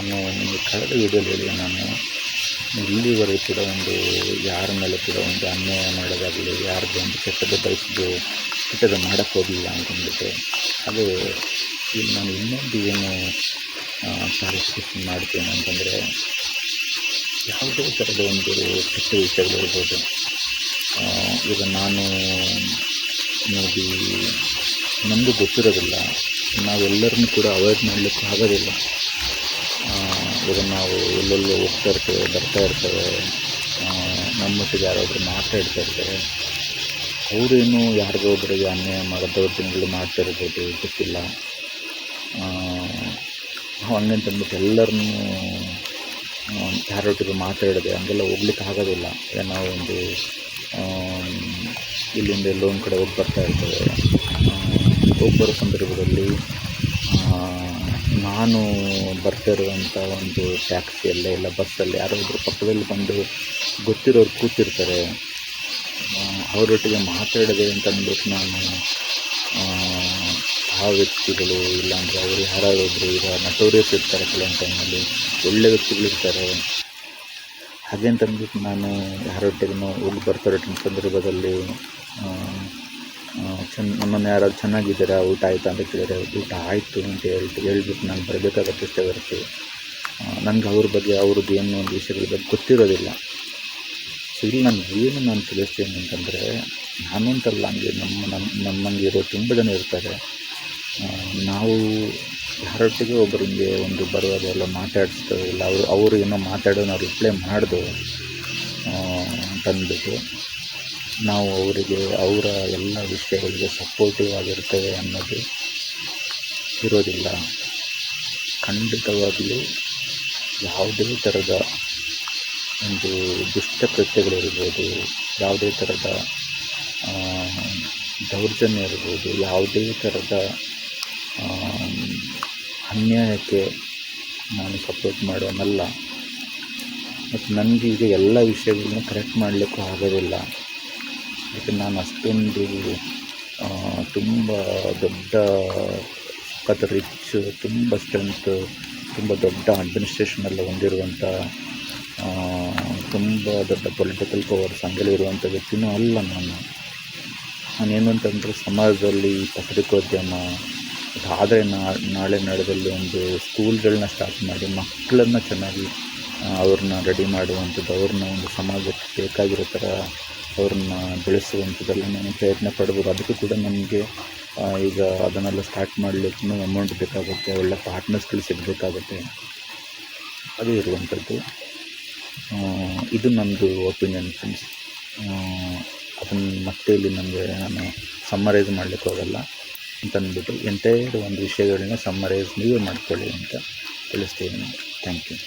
ನಾನು ನಿಮಗೆ ಕಳೆದ ವೀಡಿಯೋದಲ್ಲಿ ಹೇಳಿ, ನಾನು ಇಲ್ಲಿವರೆಗೂ ಕೂಡ ಯಾರ ಮೇಲೆ ಕೂಡ ಅನ್ಯಾಯ ಮಾಡೋದಾಗಲಿ, ಯಾರಿಗೂ ಕೆಟ್ಟದ್ದು ಬಯಸಿದ್ದು ಕೆಟ್ಟದ್ದು ಮಾಡೋಕ್ಕೆ ಹೋಗಲಿಲ್ಲ ಅಂತಂದ್ಬಿಟ್ಟು. ಅದೇ ಇಲ್ಲಿ ನಾನು ಇನ್ನೊಂದು ಏನು ಕ್ಲಾರಿಫಿಕೇಷನ್ ಮಾಡ್ತೀನಿ ಅಂತಂದರೆ, ಯಾವುದೇ ಥರದ ಕೆಟ್ಟ ವಿಷಯಗಳಿರ್ಬೋದು. ಈಗ ನಾನು ನೋಡಿ ನಮಗೂ ಗೊತ್ತಿರೋದಿಲ್ಲ, ನಾವೆಲ್ಲರನ್ನೂ ಕೂಡ ಅವಾಯ್ಡ್ ಮಾಡಲಿಕ್ಕೆ ಆಗೋದಿಲ್ಲ. ಈಗ ನಾವು ಎಲ್ಲೆಲ್ಲೋ ಹೋಗ್ತಾ ಇರ್ತೇವೆ, ಬರ್ತಾ ಇರ್ತೇವೆ, ನಮ್ಮೊಟ್ಟಿಗೆ ಯಾರಾದರೂ ಮಾತಾಡ್ತಾ ಇರ್ತಾರೆ. ಅವರೇನು ಯಾರಿಗೋ ಒಬ್ಬರಿಗೆ ಅನ್ಯಾಯ ಮಾಡೋದು ದಿನಗಳು ಮಾಡ್ತಾ ಇರ್ಬೋದು, ಗೊತ್ತಿಲ್ಲ. ನಾವು ಹಂಗಂತಂದ್ಬಿಟ್ಟು ಎಲ್ಲರನ್ನೂ ಯಾರೊಟ್ಟಿಗೆ ಮಾತಾಡಿದೆ ಹಂಗೆಲ್ಲ ಹೋಗ್ಲಿಕ್ಕೆ ಆಗೋದಿಲ್ಲ. ನಾವು ಇಲ್ಲಿಂದ ಎಲ್ಲೋ ಒಂದು ಕಡೆ ಹೋಗಿ ಬರ್ತಾ ಇರ್ತೇವೆ. ಹೋಗಿ ಬರೋ ಸಂದರ್ಭದಲ್ಲಿ ನಾನು ಬರ್ತಾ ಇರುವಂಥ ಟ್ಯಾಕ್ಸಿಯಲ್ಲೇ ಇಲ್ಲ ಬಸ್ಸಲ್ಲಿ ಯಾರೋ ಒಬ್ಬರು ಪಕ್ಕದಲ್ಲಿ ಬಂದು ಗೊತ್ತಿರೋರು ಕೂತಿರ್ತಾರೆ. ಅವರೊಟ್ಟಿಗೆ ಮಾತಾಡಿದೆ ಅಂತಂದ್ಬಿಟ್ಟು ನಾನು ಆ ವ್ಯಕ್ತಿಗಳು, ಇಲ್ಲಾಂದರೆ ಅವರು ಯಾರಾದೊಬ್ಬರು ಈಗ ನಟೋರಿಯಸ್ ಇರ್ತಾರೆ, ಕೆಲವೊಂದು ಟೈಮಲ್ಲಿ ಒಳ್ಳೆ ವ್ಯಕ್ತಿಗಳಿರ್ತಾರೆ. ಹಾಗೆ ಅಂತಂದ್ಬಿಟ್ಟು ನಾನು ಯಾರೊಟ್ಟಿಗೆ ಹೋಗಿ ಬರ್ತಾ ಇರೋ ಸಂದರ್ಭದಲ್ಲಿ ನಮ್ಮನ್ನು ಯಾರಾದ್ರು ಚೆನ್ನಾಗಿದ್ದೀರಾ, ಊಟ ಆಯಿತಾ ಅಂತ ಕೇಳಿದರೆ ಊಟ ಆಯಿತು ಅಂತ ಹೇಳ್ಬಿಟ್ಟು ನಾನು ಬರಬೇಕಾಗತ್ತೆ ಅಷ್ಟೇ ಹೊರತು ನನಗೆ ಅವ್ರ ಬಗ್ಗೆ ಅವ್ರದ್ದು ಏನೋ ಒಂದು ವಿಷಯಗಳ ಬಗ್ಗೆ ಗೊತ್ತಿರೋದಿಲ್ಲ. ಸೊ ಇಲ್ಲಿ ನಾನು ತಿಳಿಸ್ತೀನಿ ಅಂತಂದರೆ, ನಾನು ಅಂತಲ್ಲ, ಹಂಗೆ ನಮ್ಮಂಗೆ ಇರೋ ತುಂಬ ಜನ ಇರ್ತಾರೆ. ನಾವು ಯಾರೊಟ್ಟಿಗೆ ಒಬ್ಬರಿಗೆ ಬರುವಾಗೆಲ್ಲ ಮಾತಾಡಿಸ್ತೇವೆ, ಇಲ್ಲ ಅವರು ಏನೋ ಮಾತಾಡೋ ನಾವು ರಿಪ್ಲೈ ಮಾಡ್ದು ಅಂತಂದ್ಬಿಟ್ಟು ನಾವು ಅವರಿಗೆ ಅವರ ಎಲ್ಲ ವಿಷಯಗಳಿಗೆ ಸಪೋರ್ಟಿವ್ ಆಗಿರ್ತೇವೆ ಅನ್ನೋದು ಇರೋದಿಲ್ಲ. ಖಂಡಿತವಾಗಲೂ ಯಾವುದೇ ಥರದ ದುಷ್ಟಕೃತ್ಯಗಳಿರ್ಬೋದು, ಯಾವುದೇ ಥರದ ದೌರ್ಜನ್ಯ ಇರ್ಬೋದು, ಯಾವುದೇ ಥರದ ಅನ್ಯಾಯಕ್ಕೆ ನಾನು ಸಪೋರ್ಟ್ ಮಾಡೋನಲ್ಲ. ಮತ್ತು ನನಗೆ ಈಗ ಎಲ್ಲ ವಿಷಯಗಳನ್ನ ಕರೆಕ್ಟ್ ಮಾಡಲಿಕ್ಕೂ ಆಗೋದಿಲ್ಲ. ಯಾಕೆ ನಾನು ಅಷ್ಟೊಂದು ತುಂಬ ದೊಡ್ಡ ಸಖತ್ ರಿಚ್, ತುಂಬ ಸ್ಟ್ರೆಂತ್, ತುಂಬ ದೊಡ್ಡ ಅಡ್ಮಿನಿಸ್ಟ್ರೇಷನೆಲ್ಲ ಹೊಂದಿರುವಂಥ, ತುಂಬ ದೊಡ್ಡ ಪೊಲಿಟಿಕಲ್ ಪವರ್ಸ್ ಹಂಗೆಲ್ಲ ಇರುವಂಥ ವ್ಯಕ್ತಿನೂ ಅಲ್ಲ. ನಾನೇನು ಅಂತಂದರೆ, ಸಮಾಜದಲ್ಲಿ ಪತ್ರಿಕೋದ್ಯಮ ಆದರೆ ನಾಳೆ ನಡೆದಲ್ಲಿ ಸ್ಕೂಲ್ಗಳನ್ನ ಸ್ಟಾರ್ಟ್ ಮಾಡಿ ಮಕ್ಕಳನ್ನು ಚೆನ್ನಾಗಿ ಅವ್ರನ್ನ ರೆಡಿ ಮಾಡುವಂಥದ್ದು, ಅವ್ರನ್ನ ಸಮಾಜಕ್ಕೆ ಬೇಕಾಗಿರೋ ಥರ ಅವ್ರನ್ನ ಬೆಳೆಸುವಂಥದ್ದೆಲ್ಲ ನಾನು ಪ್ರಯತ್ನ ಪಡ್ಬೋದು. ಅದಕ್ಕೂ ಕೂಡ ನನಗೆ ಈಗ ಅದನ್ನೆಲ್ಲ ಸ್ಟಾರ್ಟ್ ಮಾಡಲಿಕ್ಕೂ ಅಮೌಂಟ್ ಬೇಕಾಗುತ್ತೆ, ಒಳ್ಳೆ ಪಾರ್ಟ್ನರ್ಸ್ಗಳು ಸಿಗಬೇಕಾಗುತ್ತೆ. ಅದು ಇರುವಂಥದ್ದು. ಇದು ನಮ್ಮದು ಒಪಿನಿಯನ್ ಫ್ರೆಂಡ್ಸ್. ಅದನ್ನು ಮತ್ತೆ ಇಲ್ಲಿ ನಾನು ಸಮ್ಮರೈಸ್ ಮಾಡಲಿಕ್ಕೆ ಹೋಗಲ್ಲ ಅಂತಂದ್ಬಿಟ್ಟು ಎಂಟೈರ್ ವಿಷಯಗಳನ್ನ ಸಮ್ಮರೈಸ್ ನೀವೇ ಮಾಡ್ಕೊಳ್ಳಿ ಅಂತ ತಿಳಿಸ್ತೀನಿ. Thank you.